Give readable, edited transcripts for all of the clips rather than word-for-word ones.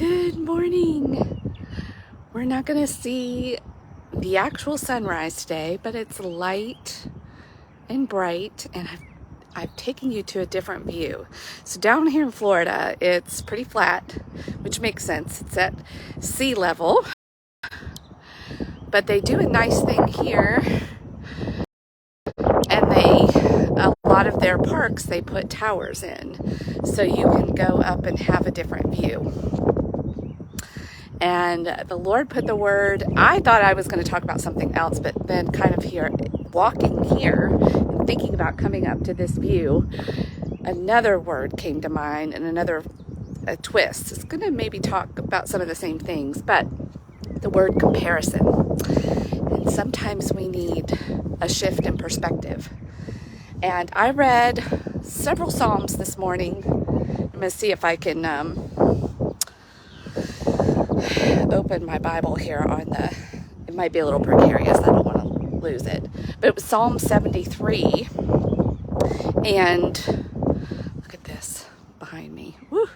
Good morning. We're not going to see the actual sunrise today, but it's light and bright, and I've taken you to a different view. So down here in Florida, it's pretty flat, which makes sense. It's at sea level, but they do a nice thing here, and a lot of their parks, they put towers in, so you can go up and have a different view. And the Lord put the word, I thought I was going to talk about something else, but then kind of walking here and thinking about coming up to this view, another word came to mind and a twist. It's going to maybe talk about some of the same things, but the word comparison. And sometimes we need a shift in perspective. And I read several Psalms this morning. I'm going to see if I can open my Bible here it might be a little precarious. I don't want to lose it. But it was Psalm 73. And look at this behind me. Woo.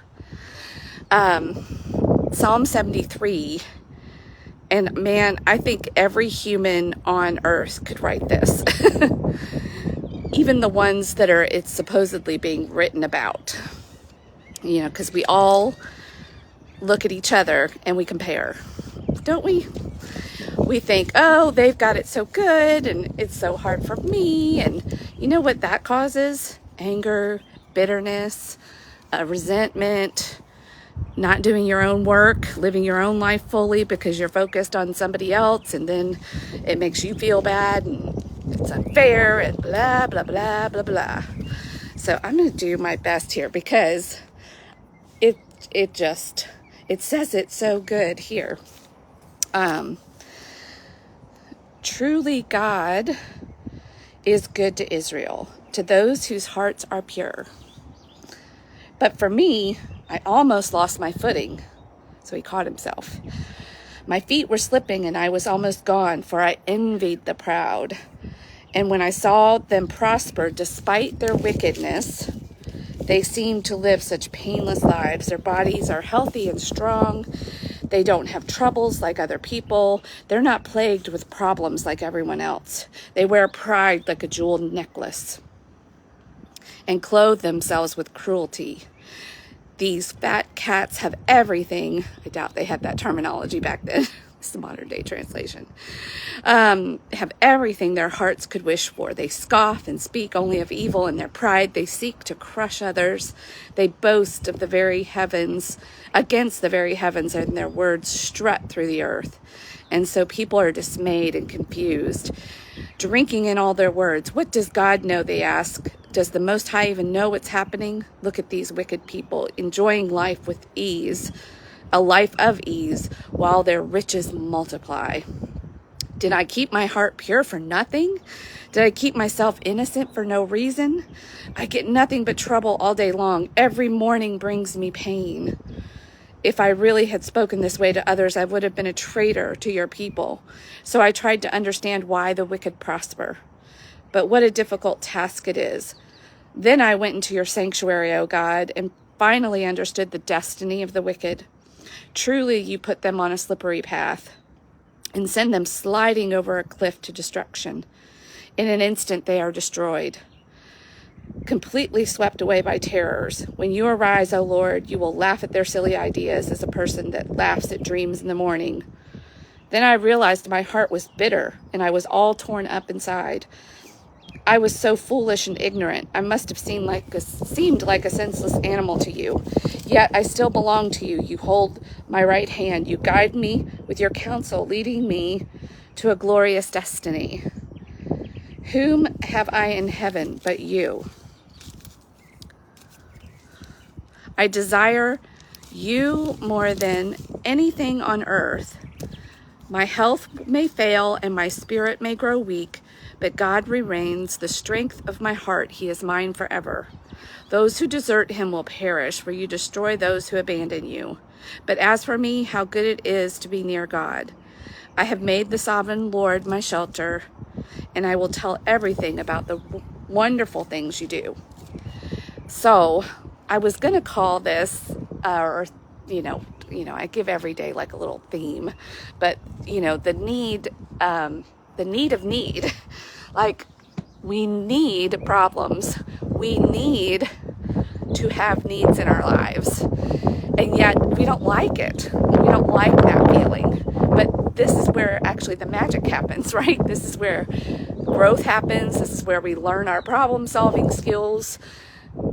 Psalm 73. And man, I think every human on earth could write this. Even the ones that it's supposedly being written about. You know, because we all look at each other and we compare, don't we? We think, oh, they've got it so good and it's so hard for me. And you know what that causes? Anger, bitterness, resentment, not doing your own work, living your own life fully because you're focused on somebody else, and then it makes you feel bad and it's unfair and blah, blah, blah, blah, blah. So I'm going to do my best here because it says it so good here. Truly God is good to Israel, to those whose hearts are pure. But for me, I almost lost my footing. So he caught himself. My feet were slipping and I was almost gone, for I envied the proud. And when I saw them prosper despite their wickedness, they seem to live such painless lives. Their bodies are healthy and strong. They don't have troubles like other people. They're not plagued with problems like everyone else. They wear pride like a jeweled necklace and clothe themselves with cruelty. These fat cats have everything. I doubt they had that terminology back then. It's the modern day translation. Have everything their hearts could wish for. They scoff and speak only of evil. In their pride, they seek to crush others. They boast of the very heavens, against the very heavens, and their words strut through the earth. And so people are dismayed and confused, drinking in all their words. What does God know, they ask? Does the Most High even know what's happening? Look at these wicked people enjoying life with ease, a life of ease, while their riches multiply. Did I keep my heart pure for nothing? Did I keep myself innocent for no reason? I get nothing but trouble all day long. Every morning brings me pain. If I really had spoken this way to others, I would have been a traitor to your people. So I tried to understand why the wicked prosper. But what a difficult task it is. Then I went into your sanctuary, O God, and finally understood the destiny of the wicked. Truly, you put them on a slippery path and send them sliding over a cliff to destruction. In an instant, they are destroyed, completely swept away by terrors. When you arise, O Lord, you will laugh at their silly ideas as a person that laughs at dreams in the morning. Then I realized my heart was bitter and I was all torn up inside. I was so foolish and ignorant. I must have seemed like a senseless animal to you. Yet I still belong to you. You hold my right hand. You guide me with your counsel, leading me to a glorious destiny. Whom have I in heaven but you? I desire you more than anything on earth. My health may fail and my spirit may grow weak, but God remains the strength of my heart. He is mine forever. Those who desert him will perish, for you destroy those who abandon you. But as for me, how good it is to be near God. I have made the sovereign Lord my shelter, and I will tell everything about the wonderful things you do. So I was going to call this, I give every day like a little theme, but the need of need. Like, we need problems. We need to have needs in our lives. And yet we don't like it. We don't like that feeling. But this is where actually the magic happens, right? This is where growth happens. This is where we learn our problem solving skills.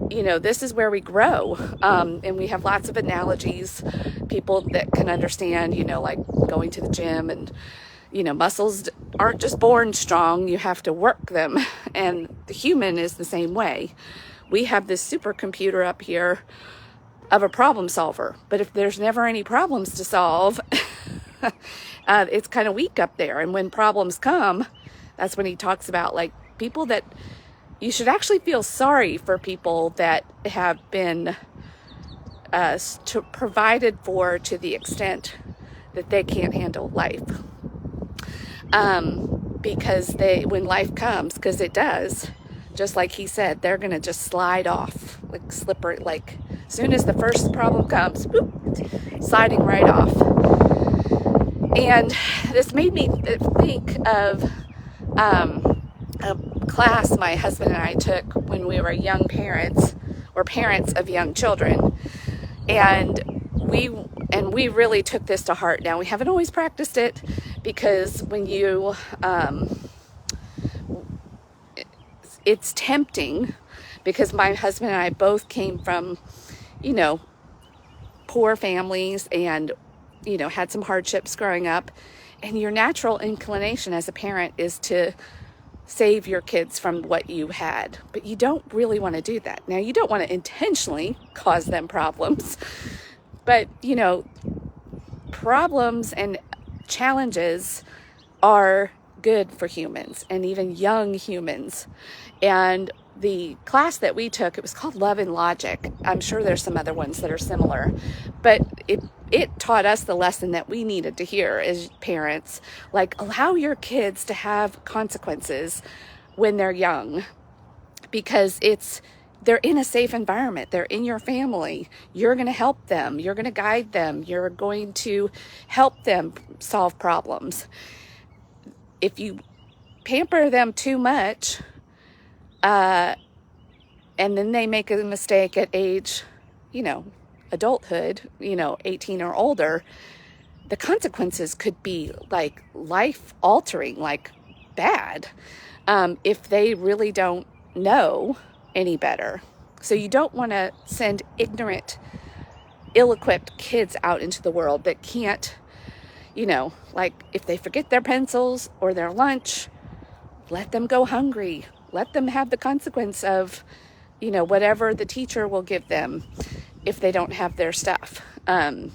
This is where we grow. And we have lots of analogies, people that can understand, like going to the gym, and, muscles aren't just born strong. You have to work them. And the human is the same way. We have this supercomputer up here of a problem solver. But if there's never any problems to solve, it's kind of weak up there. And when problems come, that's when he talks about like people that you should actually feel sorry for, people that have been provided for to the extent that they can't handle life. Because when life comes, because it does, just like he said, they're going to just slide off, like slippery, like as soon as the first problem comes, boop, sliding right off. And this made me think of a class my husband and I took when we were young parents, or parents of young children. And we really took this to heart. Now, we haven't always practiced it, because when you, it's tempting, because my husband and I both came from, poor families, and, had some hardships growing up. And your natural inclination as a parent is to save your kids from what you had. But you don't really want to do that. Now, you don't want to intentionally cause them problems. But, problems and challenges are good for humans, and even young humans. And the class that we took, it was called Love and Logic. I'm sure there's some other ones that are similar, but it taught us the lesson that we needed to hear as parents. Like, allow your kids to have consequences when they're young, because they're in a safe environment. They're in your family. You're going to help them. You're going to guide them. You're going to help them solve problems. If you pamper them too much, and then they make a mistake at age, adulthood, 18 or older, the consequences could be like life altering, like bad, if they really don't know any better. So you don't want to send ignorant, ill-equipped kids out into the world that can't, like if they forget their pencils or their lunch, let them go hungry. Let them have the consequence of, whatever the teacher will give them if they don't have their stuff. There's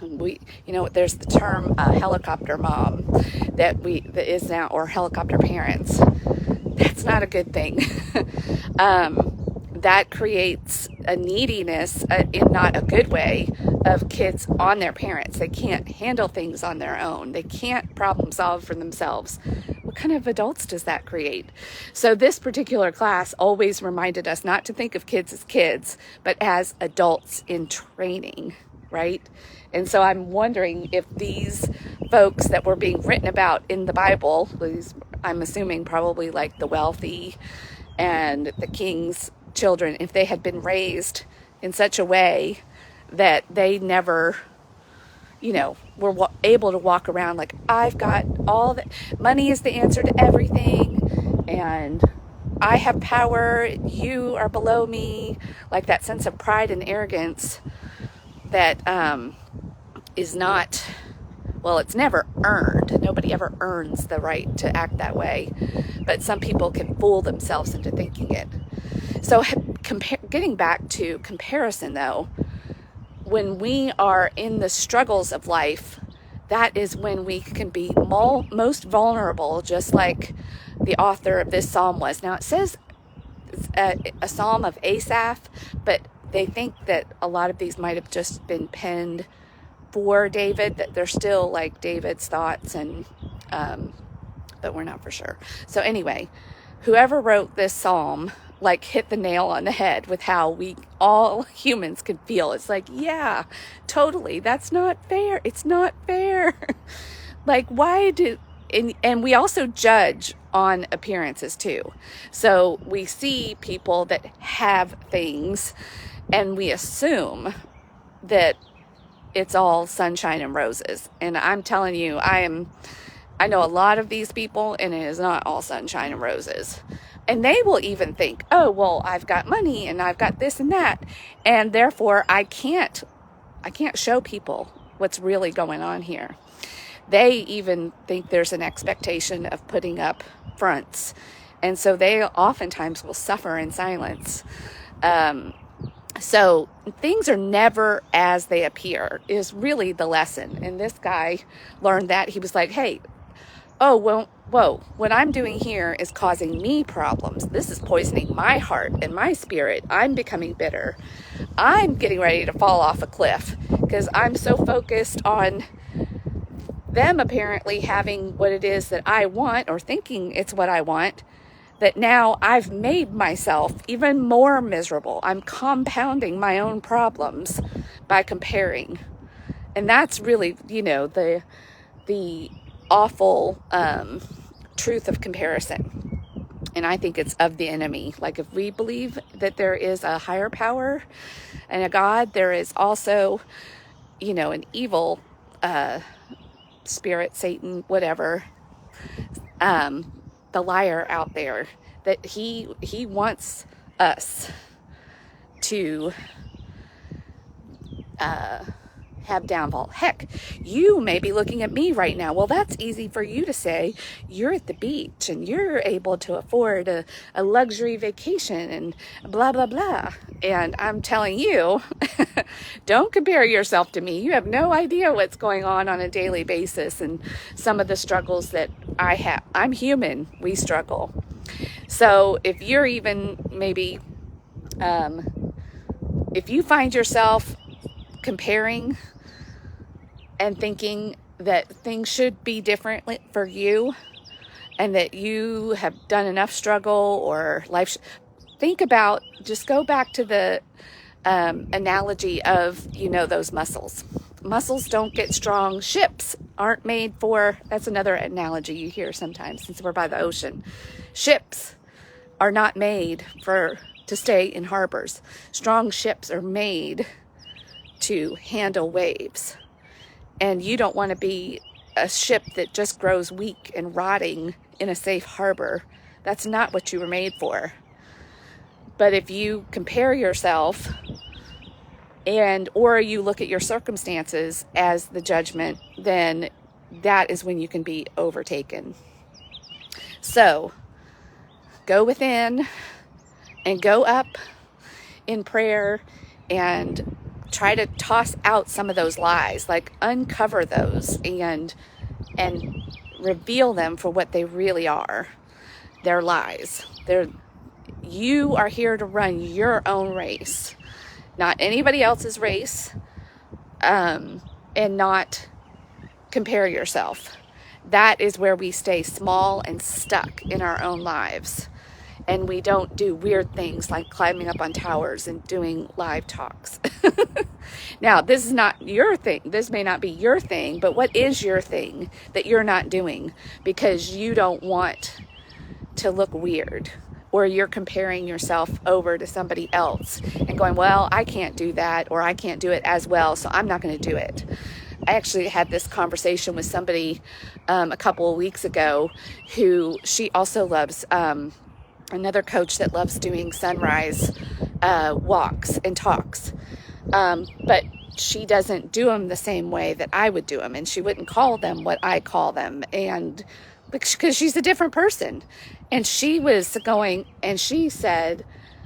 the term helicopter mom that is now, or helicopter parents. That's not a good thing. That creates a neediness, in not a good way, of kids on their parents. They can't handle things on their own. They can't problem solve for themselves. What kind of adults does that create? So this particular class always reminded us not to think of kids as kids, but as adults in training, right? And so I'm wondering if these folks that were being written about in the Bible, I'm assuming probably like the wealthy and the king's children, if they had been raised in such a way that they never, were able to walk around like, I've got all the money is the answer to everything, and I have power, you are below me, like that sense of pride and arrogance that is not, well, it's never earned. Nobody ever earns the right to act that way, but some people can fool themselves into thinking it. So getting back to comparison, though, when we are in the struggles of life, that is when we can be most vulnerable, just like the author of this psalm was. Now, it says a psalm of Asaph, but they think that a lot of these might have just been penned for David, that they're still like David's thoughts, and but we're not for sure. So anyway, whoever wrote this psalm like hit the nail on the head with how we all humans can feel. It's like, yeah, totally. That's not fair. It's not fair. Like, why do, and we also judge on appearances too. So we see people that have things and we assume that it's all sunshine and roses. And I'm telling you, I know a lot of these people, and it is not all sunshine and roses. And they will even think, oh, well, I've got money and I've got this and that, and therefore I can't show people what's really going on here. They even think there's an expectation of putting up fronts. And so they oftentimes will suffer in silence. So things are never as they appear is really the lesson. And this guy learned that. He was like, hey, oh, well, whoa, what I'm doing here is causing me problems. This is poisoning my heart and my spirit. I'm becoming bitter. I'm getting ready to fall off a cliff because I'm so focused on them apparently having what it is that I want, or thinking it's what I want, that now I've made myself even more miserable. I'm compounding my own problems by comparing. And that's really, you know, the awful truth of comparison. And I think it's of the enemy. Like, if we believe that there is a higher power and a God, there is also, you know, an evil spirit, Satan, whatever, the liar out there, that he wants us to have downfall. Heck, you may be looking at me right now. Well, that's easy for you to say. You're at the beach and you're able to afford a luxury vacation and blah, blah, blah. And I'm telling you, don't compare yourself to me. You have no idea what's going on a daily basis and some of the struggles that I have. I'm human. We struggle. So if you're even maybe, if you find yourself comparing and thinking that things should be different for you and that you have done enough struggle or life, think about, just go back to the analogy of, you know, those muscles. Muscles don't get strong. Ships aren't made for, that's another analogy you hear sometimes since we're by the ocean. Ships are not made to stay in harbors. Strong ships are made to handle waves. And you don't want to be a ship that just grows weak and rotting in a safe harbor. That's not what you were made for. But if you compare yourself or you look at your circumstances as the judgment, then that is when you can be overtaken. So go within and go up in prayer and try to toss out some of those lies, like uncover those and reveal them for what they really are. They're lies. You are here to run your own race, not anybody else's race, and not compare yourself. That is where we stay small and stuck in our own lives. And we don't do weird things like climbing up on towers and doing live talks. Now, this is not your thing. This may not be your thing, but what is your thing that you're not doing because you don't want to look weird, or you're comparing yourself over to somebody else and going, well, I can't do that, or I can't do it as well, so I'm not going to do it. I actually had this conversation with somebody a couple of weeks ago who she also loves another coach that loves doing sunrise walks and talks. But she doesn't do them the same way that I would do them. And she wouldn't call them what I call them. And because she's a different person. And she was going, and she said,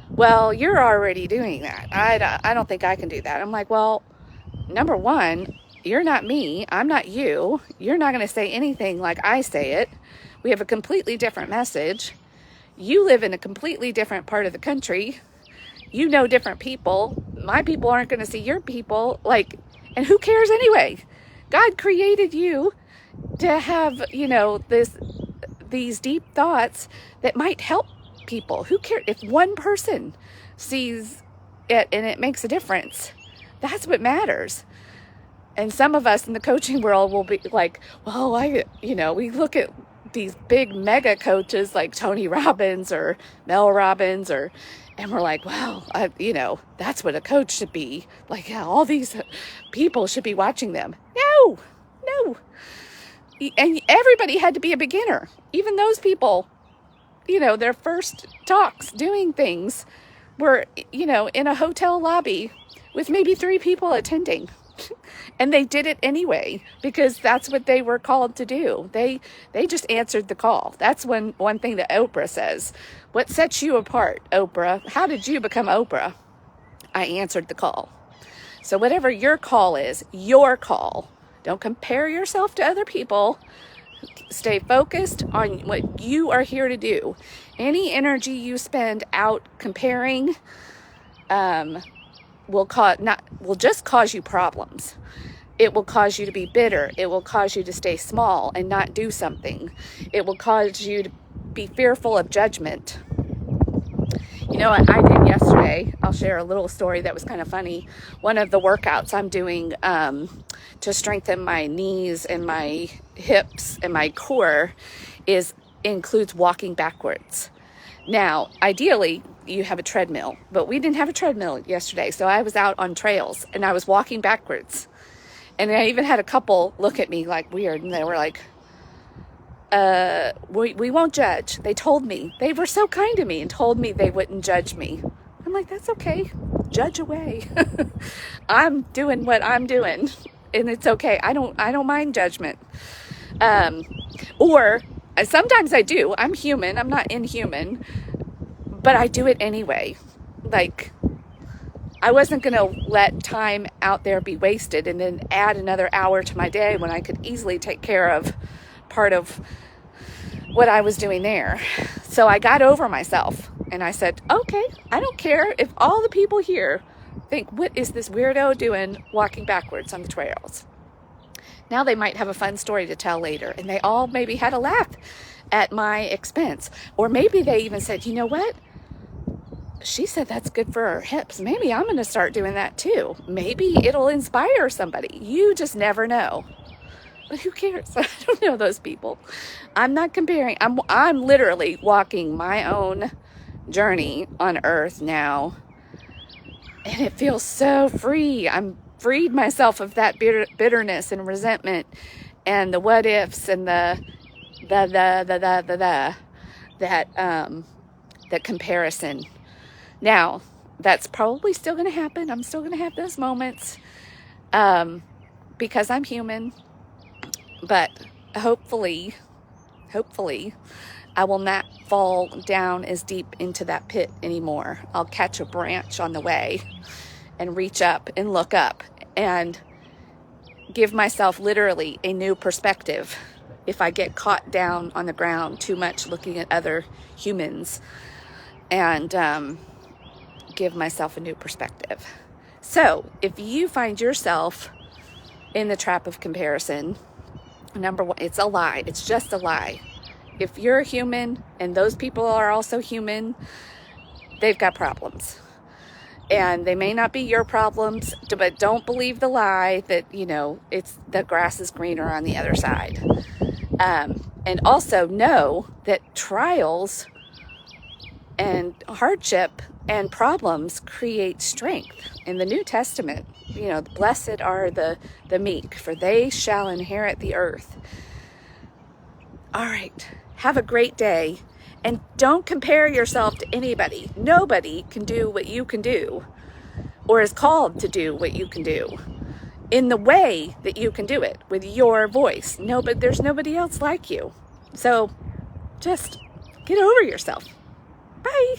well, you're already doing that. I don't think I can do that. I'm like, well, number one, you're not me. I'm not you. You're not going to say anything like I say it. We have a completely different message. You live in a completely different part of the country. You know different people. My people aren't going to see your people. And who cares anyway? God created you to have, these deep thoughts that might help people. Who cares? If one person sees it and it makes a difference, that's what matters. And some of us in the coaching world will be like, well, we look at these big mega coaches like Tony Robbins or Mel Robbins, and we're like, wow, that's what a coach should be. Like, yeah, all these people should be watching them. No. And everybody had to be a beginner. Even those people, their first talks doing things were, in a hotel lobby with maybe 3 people attending. And they did it anyway, because that's what they were called to do. They just answered the call. That's one thing that Oprah says. What sets you apart, Oprah? How did you become Oprah? I answered the call. So whatever your call is, your call. Don't compare yourself to other people. Stay focused on what you are here to do. Any energy you spend out comparing will just cause you problems. It will cause you to be bitter. It will cause you to stay small and not do something. It will cause you to be fearful of judgment. What I did yesterday, I'll share a little story that was kind of funny. One of the workouts I'm doing to strengthen my knees and my hips and my core includes walking backwards. Now, ideally, you have a treadmill, but we didn't have a treadmill yesterday, so I was out on trails and I was walking backwards. And I even had a couple look at me like weird, and they were like, we won't judge. They told me. They were so kind to me and told me they wouldn't judge me. I'm like, that's okay. Judge away. I'm doing what I'm doing, and it's okay. I don't mind judgment. Or sometimes I do. I'm human. I'm not inhuman, but I do it anyway. Like, I wasn't going to let time out there be wasted and then add another hour to my day when I could easily take care of part of what I was doing there. So I got over myself and I said, okay, I don't care if all the people here think, what is this weirdo doing walking backwards on the trails? Now they might have a fun story to tell later, and they all maybe had a laugh at my expense. Or maybe they even said, you know what? She said that's good for her hips. Maybe I'm going to start doing that too. Maybe it'll inspire somebody. You just never know. But who cares? I don't know those people. I'm not comparing. I'm literally walking my own journey on earth now. And it feels so free. I'm freed myself of that bitterness and resentment and the what ifs and that comparison. Now, that's probably still going to happen. I'm still going to have those moments because I'm human. But hopefully, I will not fall down as deep into that pit anymore. I'll catch a branch on the way and reach up and look up and give myself literally a new perspective if I get caught down on the ground too much looking at other humans, and give myself a new perspective. So if you find yourself in the trap of comparison, number one, it's a lie. It's just a lie. If you're human and those people are also human, they've got problems. And they may not be your problems, but don't believe the lie that, it's the grass is greener on the other side. And also know that trials and hardship and problems create strength. In the New Testament, blessed are the meek, for they shall inherit the earth. All right, have a great day. And don't compare yourself to anybody. Nobody can do what you can do or is called to do what you can do in the way that you can do it with your voice. But there's nobody else like you. So just get over yourself. Bye.